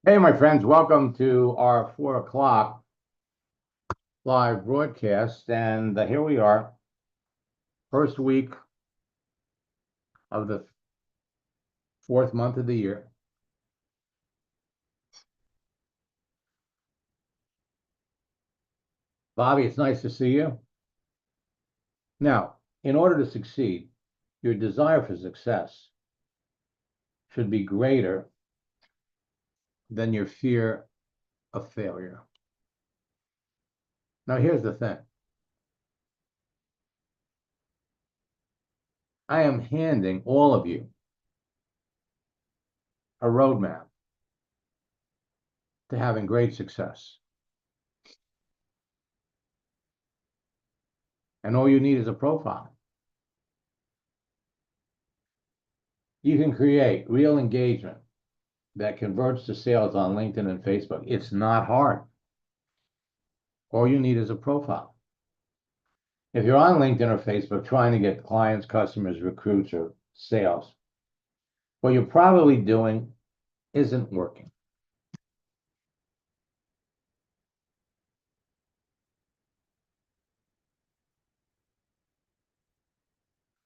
Hey, my friends, welcome to our 4 o'clock live broadcast. And here we are, first week of the fourth month of the year. Bobby, it's nice to see you. Now, in order to succeed, your desire for success should be greater than your fear of failure. Now, here's the thing. I am handing all of you a roadmap to having great success. And all you need is a profile. You can create real engagement that converts to sales on LinkedIn and Facebook. It's not hard. All you need is a profile. If you're on LinkedIn or Facebook trying to get clients, customers, recruits, or sales, what you're probably doing isn't working.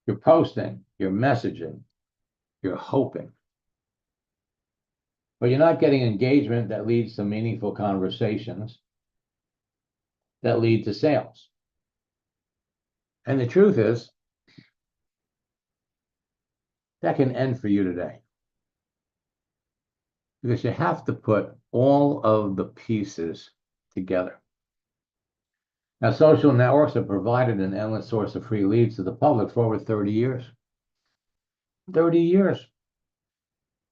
You're posting, you're messaging, you're hoping, but you're not getting engagement that leads to meaningful conversations that lead to sales. And the truth is, that can end for you today. Because you have to put all of the pieces together. Now, social networks have provided an endless source of free leads to the public for over 30 years. 30 years.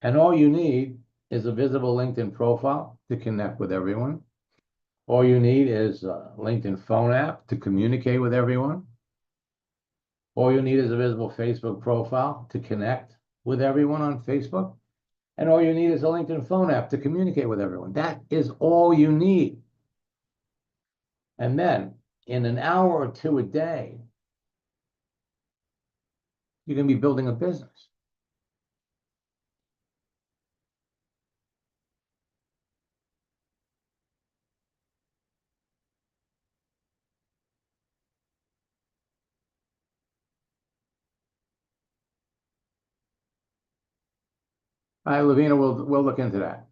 And all you need is a visible LinkedIn profile to connect with everyone. All you need is a LinkedIn phone app to communicate with everyone. All you need is a visible Facebook profile to connect with everyone on Facebook. And all you need is a LinkedIn phone app to communicate with everyone. That is all you need. And then in an hour or two a day, you're going to be building a business. All right, Lavina, we'll look into that.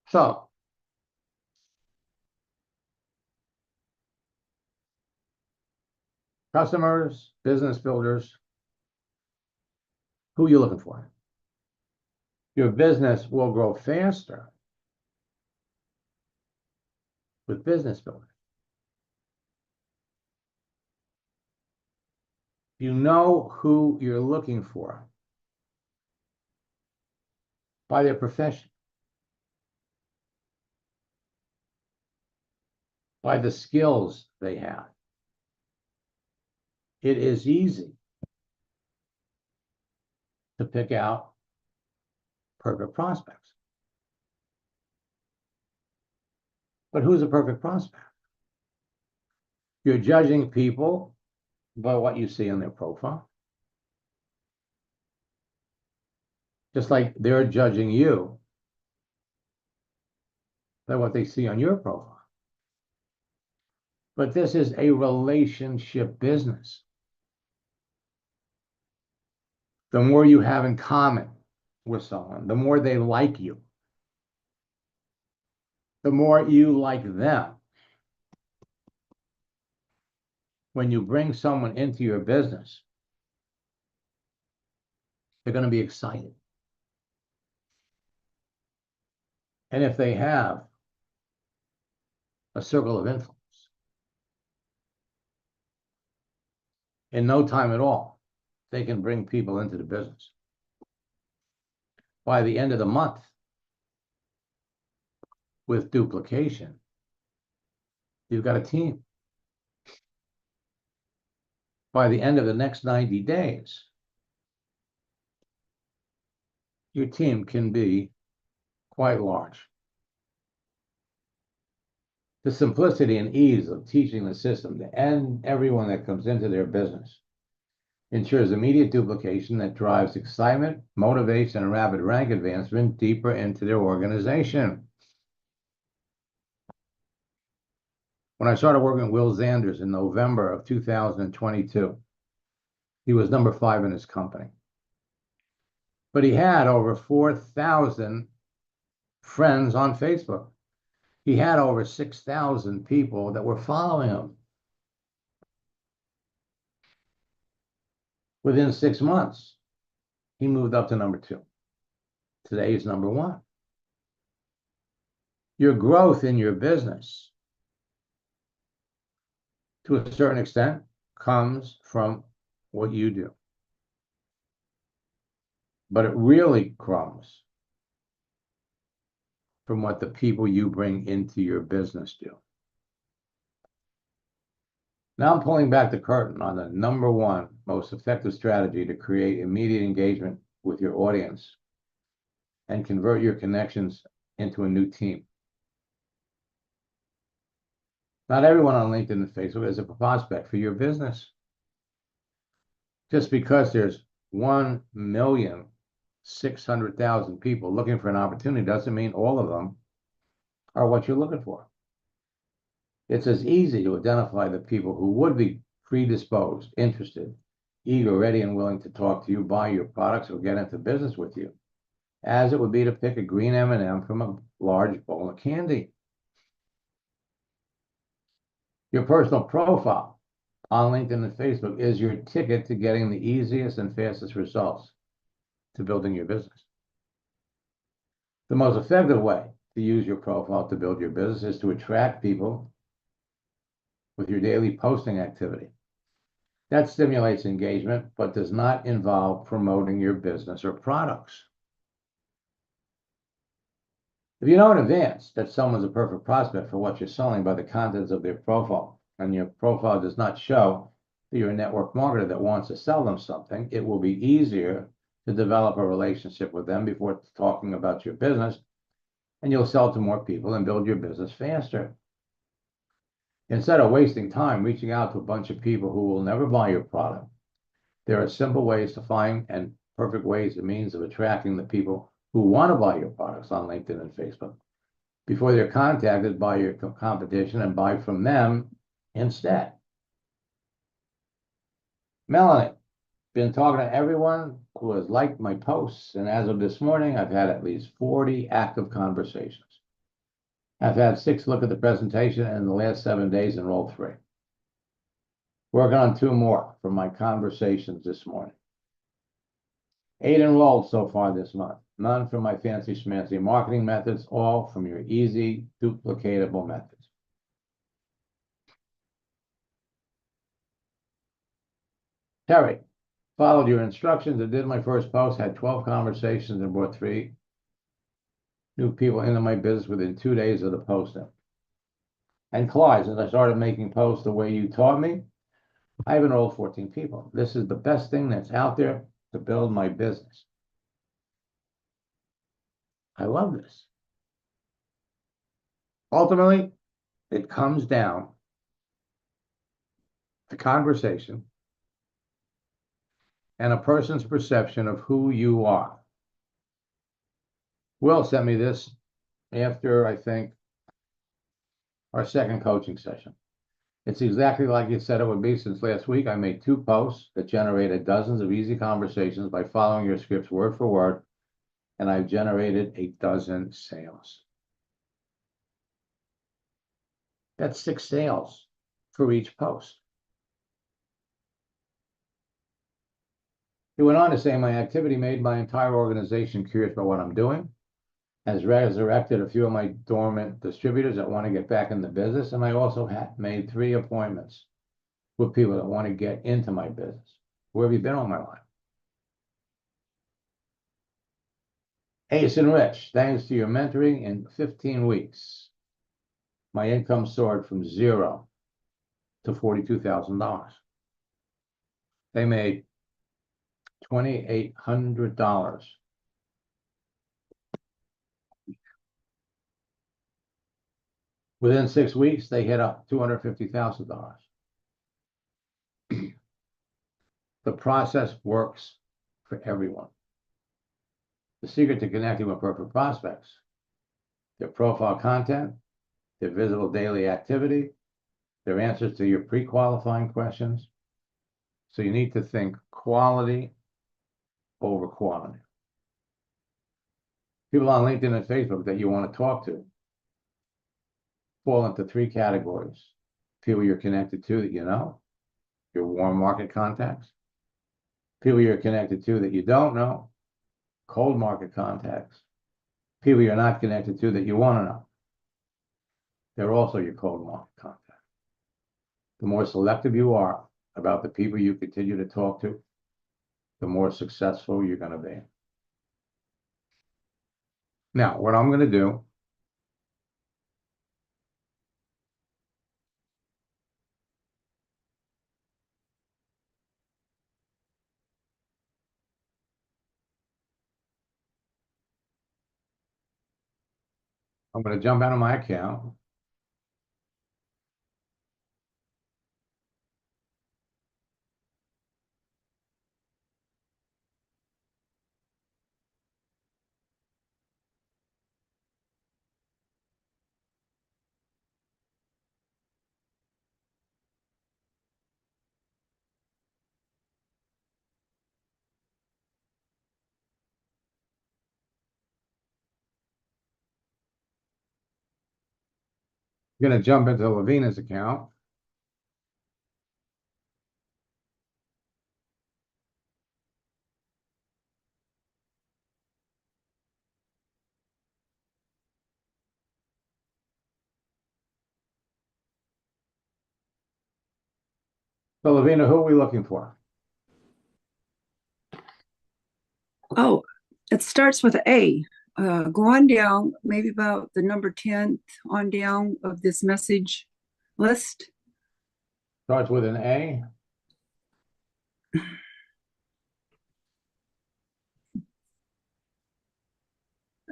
So, customers, business builders, who are you looking for? Your business will grow faster with business builders. You know who you're looking for by their profession, by the skills they have. It is easy to pick out perfect prospects. But who's a perfect prospect? You're judging people by what you see on their profile. Just like they're judging you by what they see on your profile. But this is a relationship business. The more you have in common with someone, the more they like you, the more you like them. When you bring someone into your business, they're going to be excited. And if they have a circle of influence, in no time at all, they can bring people into the business. By the end of the month, with duplication, you've got a team. By the end of the next 90 days, your team can be quite large. The simplicity and ease of teaching the system to everyone that comes into their business ensures immediate duplication that drives excitement, motivation, and rapid rank advancement deeper into their organization. When I started working with Will Zanders in November of 2022, he was number 5 in his company. But he had over 4,000 friends on Facebook. He had over 6,000 people that were following him. Within 6 months, he moved up to number 2. Today he's number 1. Your growth in your business, to a certain extent, comes from what you do. But it really comes from what the people you bring into your business do. Now I'm pulling back the curtain on the number 1 most effective strategy to create immediate engagement with your audience and convert your connections into a new team. Not everyone on LinkedIn and Facebook is a prospect for your business. Just because there's 1,600,000 people looking for an opportunity doesn't mean all of them are what you're looking for. It's as easy to identify the people who would be predisposed, interested, eager, ready, and willing to talk to you, buy your products, or get into business with you, as it would be to pick a green M&M from a large bowl of candy. Your personal profile on LinkedIn and Facebook is your ticket to getting the easiest and fastest results to building your business. The most effective way to use your profile to build your business is to attract people with your daily posting activity. That stimulates engagement, but does not involve promoting your business or products. If you know in advance that someone's a perfect prospect for what you're selling by the contents of their profile, and your profile does not show that you're a network marketer that wants to sell them something, it will be easier to develop a relationship with them before talking about your business, and you'll sell to more people and build your business faster. Instead of wasting time reaching out to a bunch of people who will never buy your product, there are simple ways to find and perfect ways and means of attracting the people who want to buy your products on LinkedIn and Facebook before they're contacted by your competition and buy from them instead. Melanie, been talking to everyone who has liked my posts, and as of this morning, I've had at least 40 active conversations. I've had 6 look at the presentation, and in the last 7 days enrolled 3. Working on 2 more from my conversations this morning. 8 enrolled so far this month. None from my fancy schmancy marketing methods, all from your easy, duplicatable methods. Terry, followed your instructions and did my first post, had 12 conversations and brought 3 new people into my business within 2 days of the posting. And Clyde, as I started making posts the way you taught me, I've enrolled 14 people. This is the best thing that's out there to build my business. I love this. Ultimately, it comes down to conversation and a person's perception of who you are. Will sent me this after, I think, our second coaching session. It's exactly like you said it would be. Since last week, I made 2 posts that generated dozens of easy conversations by following your scripts word for word, and I've generated a dozen sales. That's 6 sales for each post. He went on to say, my activity made my entire organization curious about what I'm doing, has resurrected a few of my dormant distributors that want to get back in the business, and I also made 3 appointments with people that want to get into my business. Where have you been all my life? Ace and Rich, thanks to your mentoring in 15 weeks, my income soared from 0 to $42,000. They made $2,800. Within 6 weeks, they hit up $250,000. The process works for everyone. The secret to connecting with perfect prospects, their profile content, their visible daily activity, their answers to your pre-qualifying questions. So you need to think quality over quantity. People on LinkedIn and Facebook that you want to talk to fall into three categories. People you're connected to that you know, your warm market contacts. People you're connected to that you don't know, cold market contacts. People you're not connected to that you want to know. They're also your cold market contacts. The more selective you are about the people you continue to talk to, the more successful you're going to be. Now, what I'm going to do, I'm going to jump out of my account. I'm going to jump into Lavina's account. So Lavina, who are we looking for? Oh, it starts with A. Go on down, maybe about the number 10th on down of this message list. Starts with an A.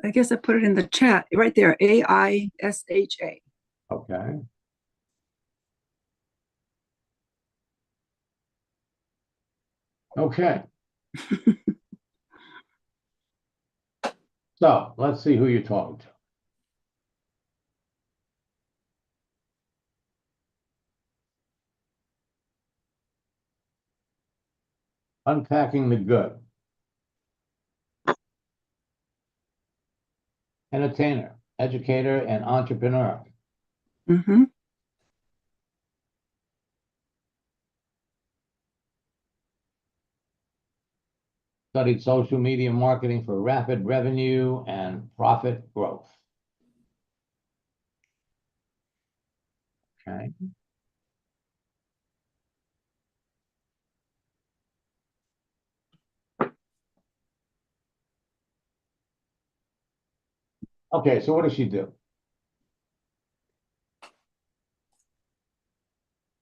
I guess I put it in the chat right there, AISHA. Okay. Okay. So let's see who you're talking to. Unpacking the good. Entertainer, educator, and entrepreneur. Mm-hmm. Studied social media marketing for rapid revenue and profit growth. Okay. Okay, so what does she do?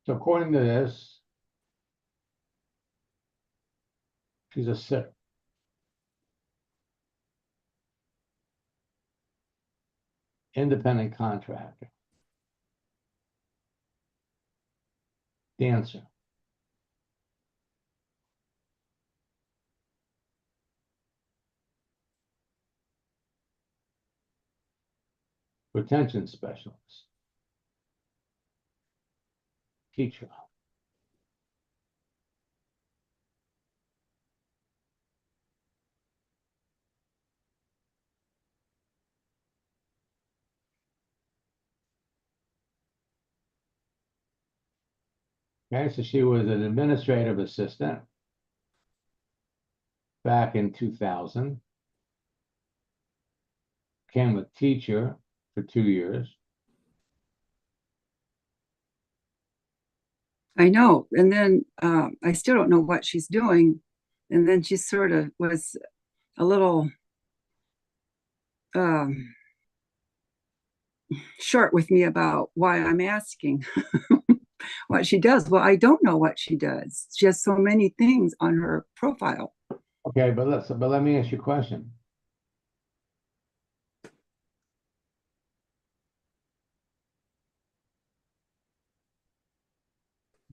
So according to this, she's a sitter. Independent contractor. Dancer. Retention specialist. Teacher. Okay, so she was an administrative assistant back in 2000. Became a teacher for 2 years. I know. And then I still don't know what she's doing. And then she sort of was a little short with me about why I'm asking what she does. Well, I don't know what she does. She has so many things on her profile. Okay, but let me ask you a question.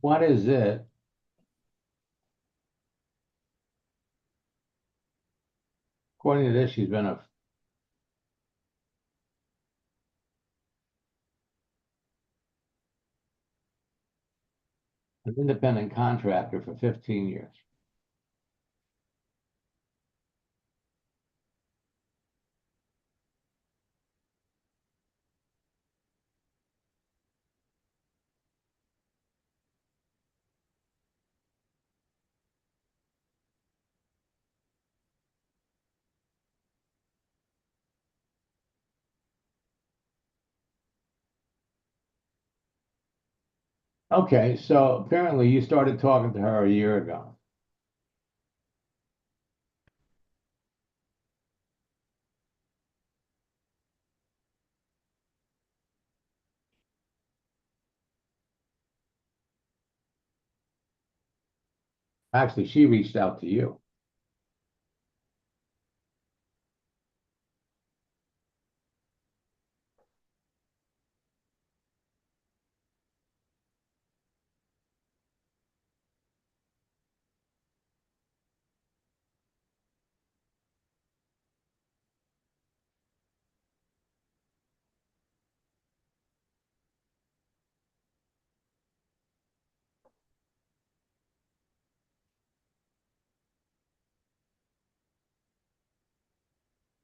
What is it According to this, she's been an independent contractor for 15 years. Okay, so apparently you started talking to her a year ago. Actually, she reached out to you.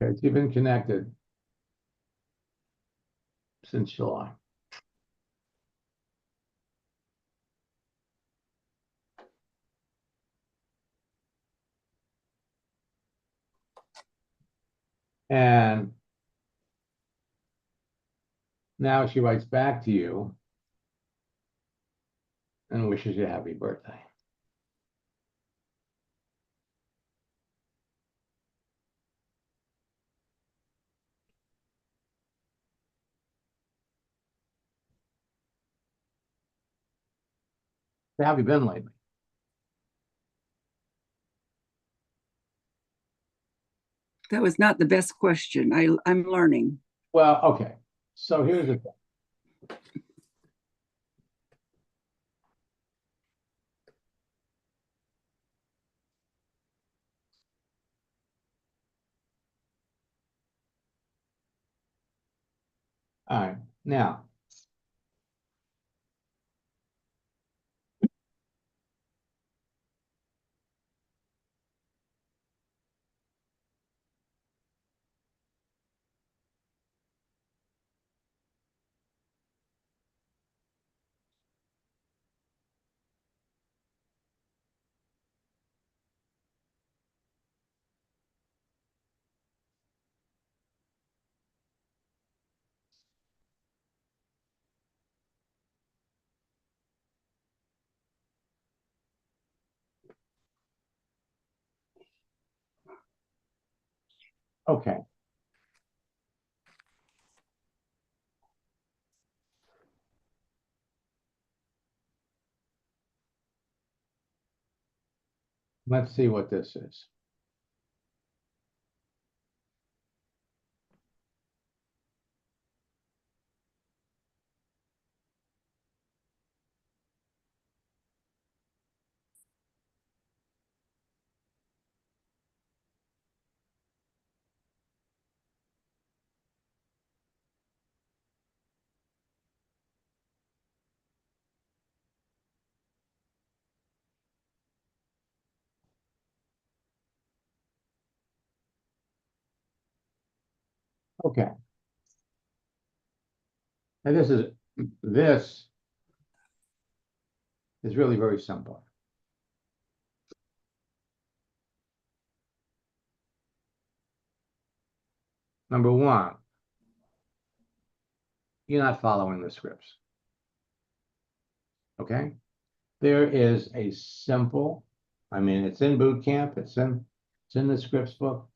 Okay, so you've been connected since July. And now she writes back to you and wishes you a happy birthday. How have you been lately? That was not the best question. I'm learning. Well, okay. So here's the thing. All right. Now, okay. Let's see what this is. Okay. And this is really very simple. Number one, you're not following the scripts. Okay? There is a simple, I mean, it's in boot camp, it's in the scripts book.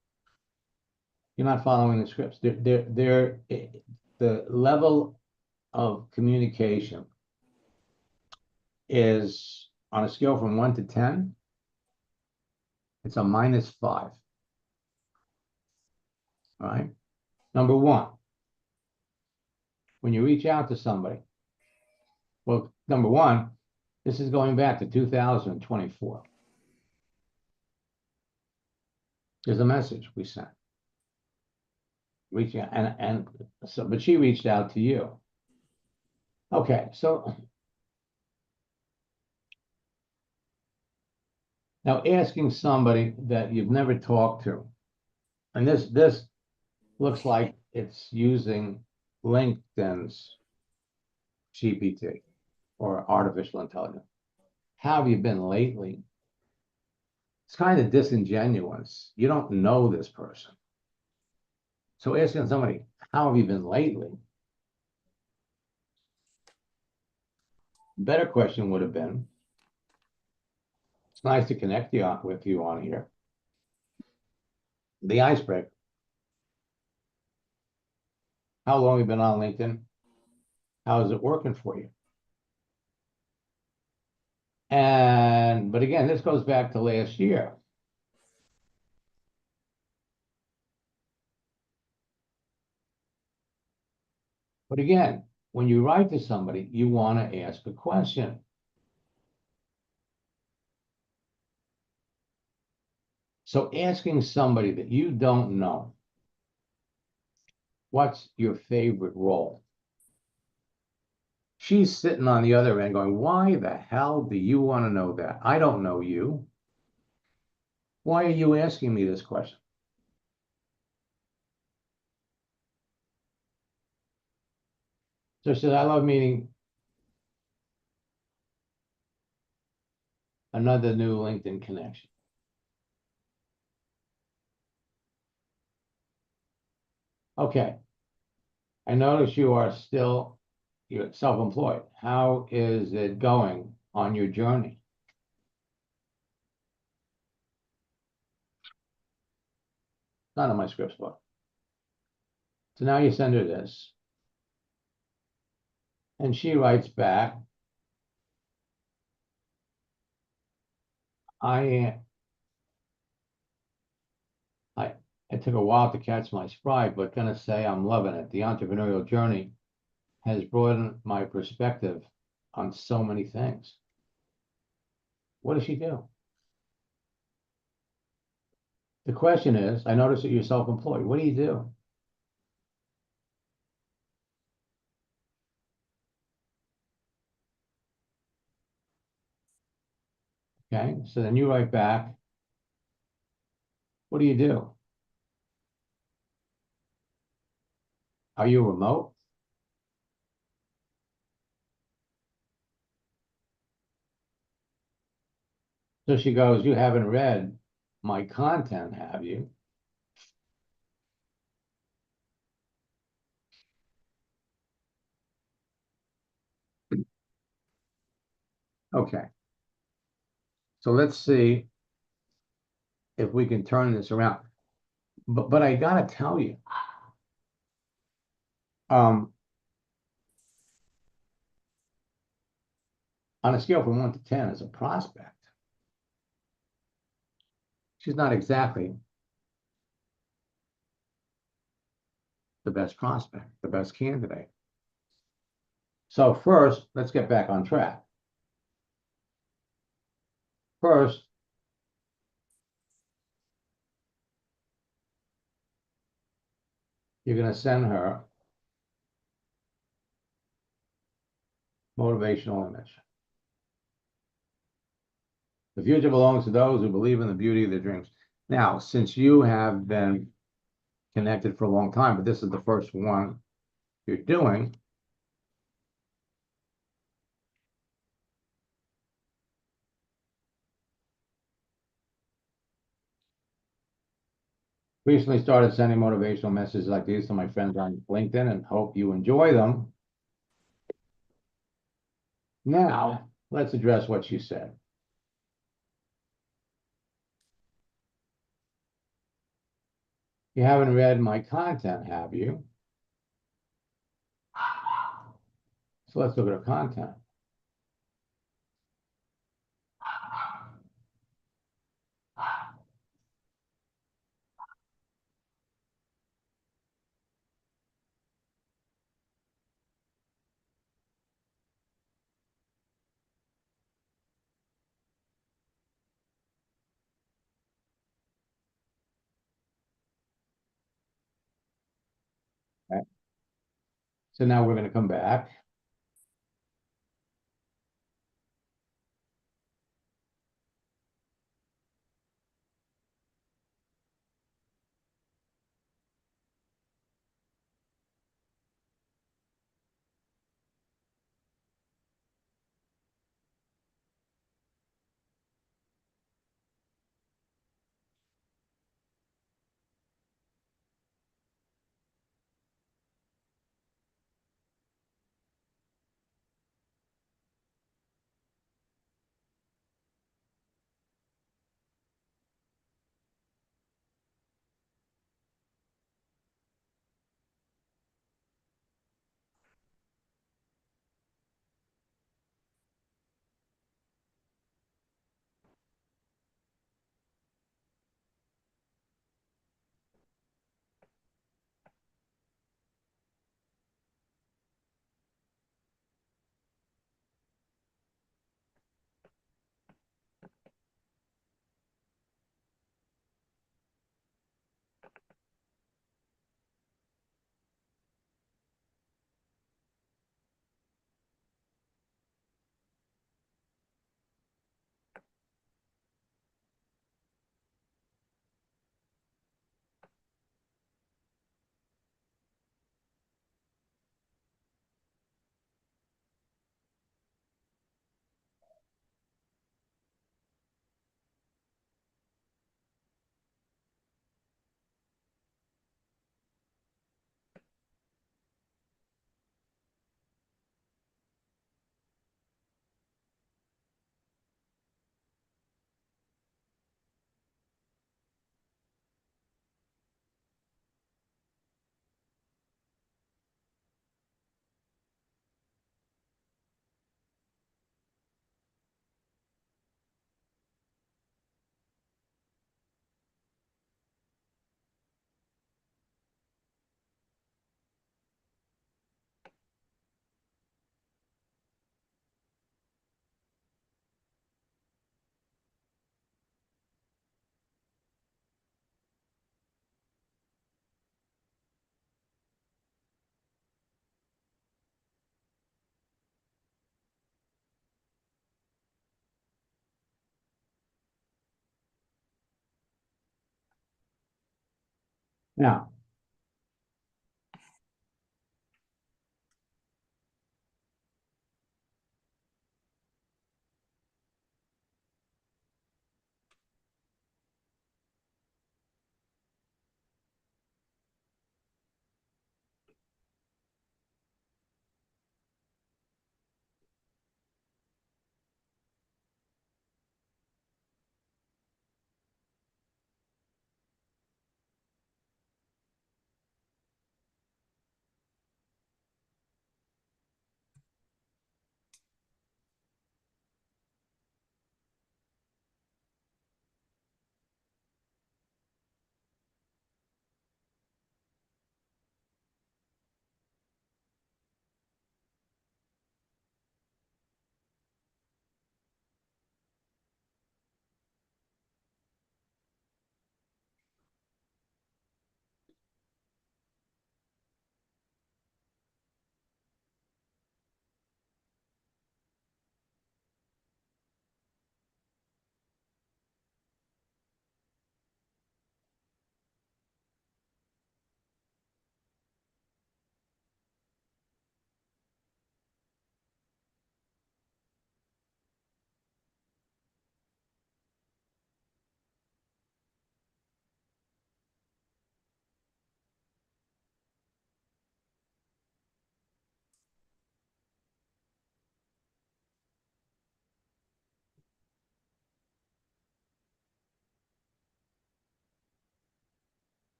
You're not following the scripts. The level of communication is on a scale from 1 to 10, it's a -5. All right. Number one, when you reach out to somebody, well, number one, this is going back to 2024. There's a message we sent. Reaching out, and so, but she reached out to you. Okay, so now asking somebody that you've never talked to, and this looks like it's using LinkedIn's GPT or artificial intelligence. How have you been lately? It's kind of disingenuous. You don't know this person. So asking somebody, how have you been lately? Better question would have been, it's nice to connect with you on here. The icebreaker. How long have you been on LinkedIn? How is it working for you? But again, this goes back to last year. But again, when you write to somebody, you want to ask a question. So asking somebody that you don't know, what's your favorite role? She's sitting on the other end going, why the hell do you want to know that? I don't know you. Why are you asking me this question? So she says, I love meeting another new LinkedIn connection. Okay. I notice you're self-employed. How is it going on your journey? Not in my scripts book. So now you send her this. And she writes back, it took a while to catch my stride, but gonna say I'm loving it. The entrepreneurial journey has broadened my perspective on so many things. What does she do? The question is, I notice that you're self-employed. What do you do? Okay, so then you write back, what do you do? Are you remote? So she goes, you haven't read my content, have you? Okay. So let's see if we can turn this around. But I gotta tell you, on a scale from 1 to 10 as a prospect, she's not exactly the best prospect, the best candidate. So first, let's get back on track. First, you're going to send her motivational image. The future belongs to those who believe in the beauty of their dreams. Now, since you have been connected for a long time, but this is the first one you're doing, recently started sending motivational messages like these to my friends on LinkedIn and hope you enjoy them. Now, let's address what she said. You haven't read my content, have you? So let's look at her content. So now we're going to come back. Now,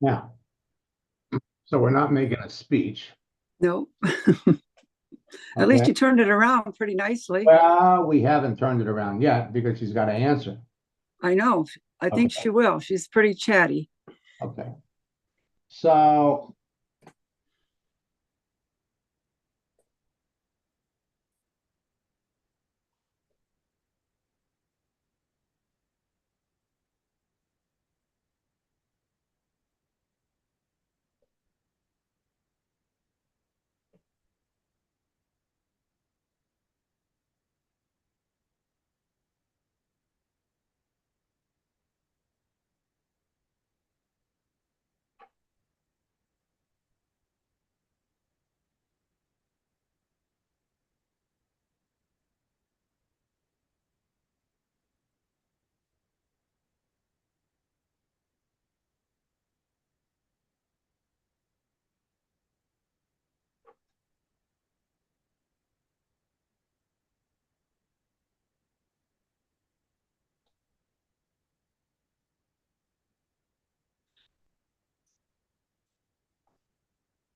Now, so we're not making a speech, No. At least okay? you turned it around pretty nicely. Well, we haven't turned it around yet because she's got to answer. I know. I think Okay. she will. She's pretty chatty. Okay. So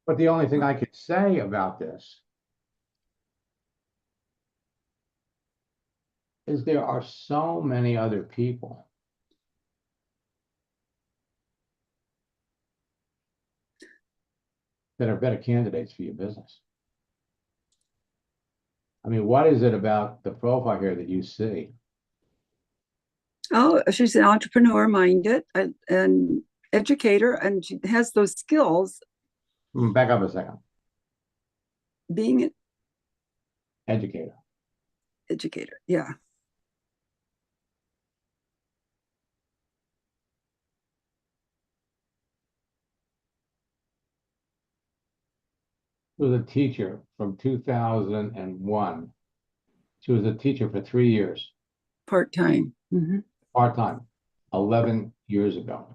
but the only thing I could say about this is there are so many other people that are better candidates for your business. I mean, what is it about the profile here that you see? Oh, she's an entrepreneur minded and educator, and she has those skills Back up a second. being an Educator. educator. Yeah. She was a teacher from 2001. She was a teacher for 3 years, Part time. Mm-hmm. part-time, 11 years ago.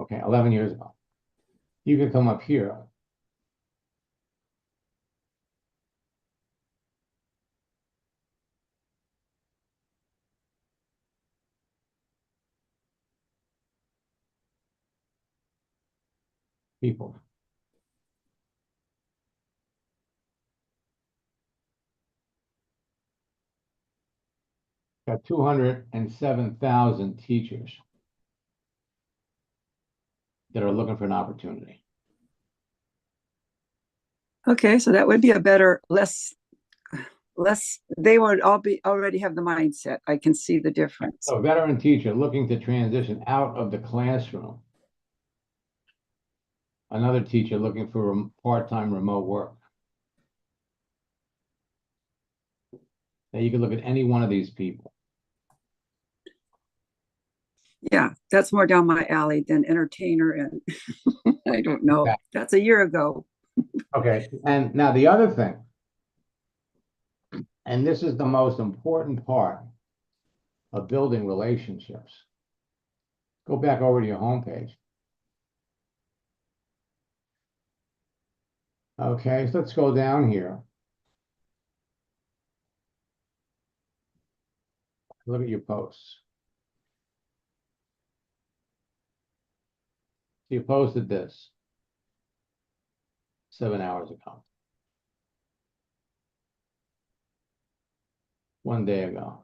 Okay, 11 years ago. You can come up here. People. Got 207,000 teachers that are looking for an opportunity. Okay, so that would be a better, less. They would all be already have the mindset. I can see the difference. So, veteran teacher looking to transition out of the classroom. Another teacher looking for part-time remote work. Now you can look at any one of these people. Yeah, that's more down my alley than entertainer, and I don't know. Okay. That's a year ago. Okay, and now the other thing, and this is the most important part of building relationships. Go back over to your homepage. Okay, so let's go down here. Look at your posts. So you posted this 7 hours ago. 1 day ago.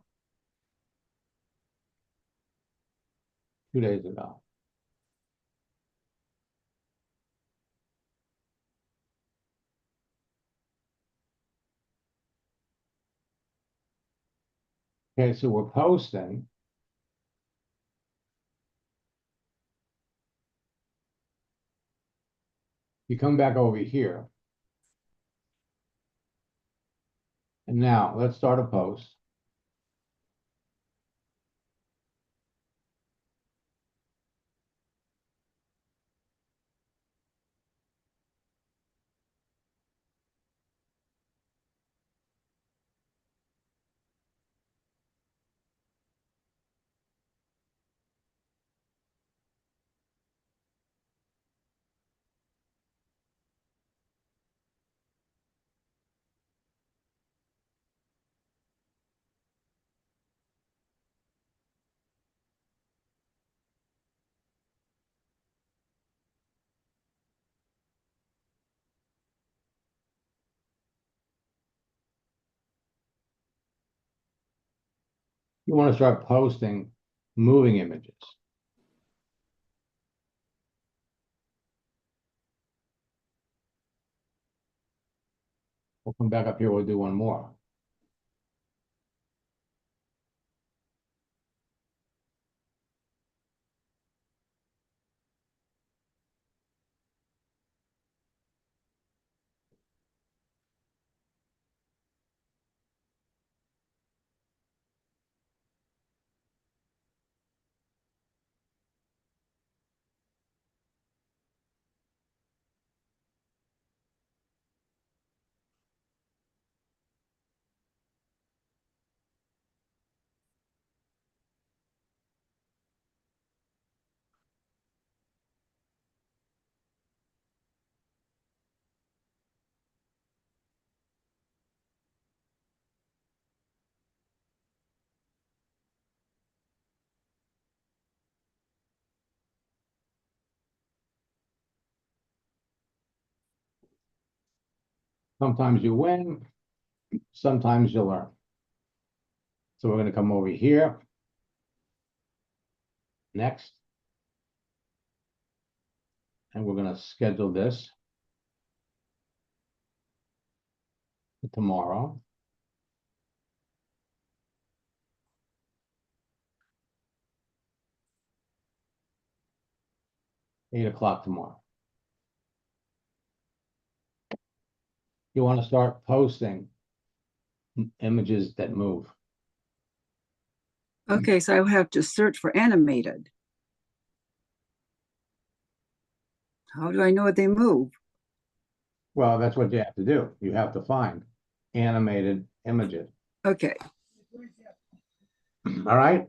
2 days ago. Okay, so we're posting. You come back over here. And now let's start a post. You want to start posting moving images. We'll come back up here, we'll do one more. Sometimes you win, sometimes you learn. So we're going to come over here. Next. And we're going to schedule this for tomorrow. Eight o'clock tomorrow. You want to start posting images that move. Okay, so I will have to search for animated. How do I know they move? Well, that's what you have to do. You have to find animated images. Okay. All right.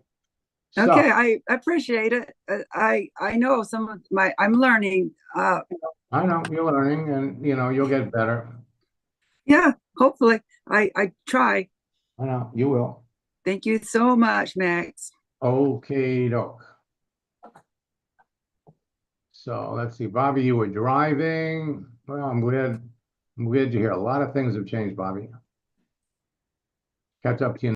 So, Okay, I appreciate it. I know some of I'm learning. I know you're learning, and you'll get better. Yeah, hopefully. I try. I know you will. Thank you so much, Max. Okay, doke. So let's see, Bobby, you were driving. Well, I'm glad to hear a lot of things have changed, Bobby. Catch up to you.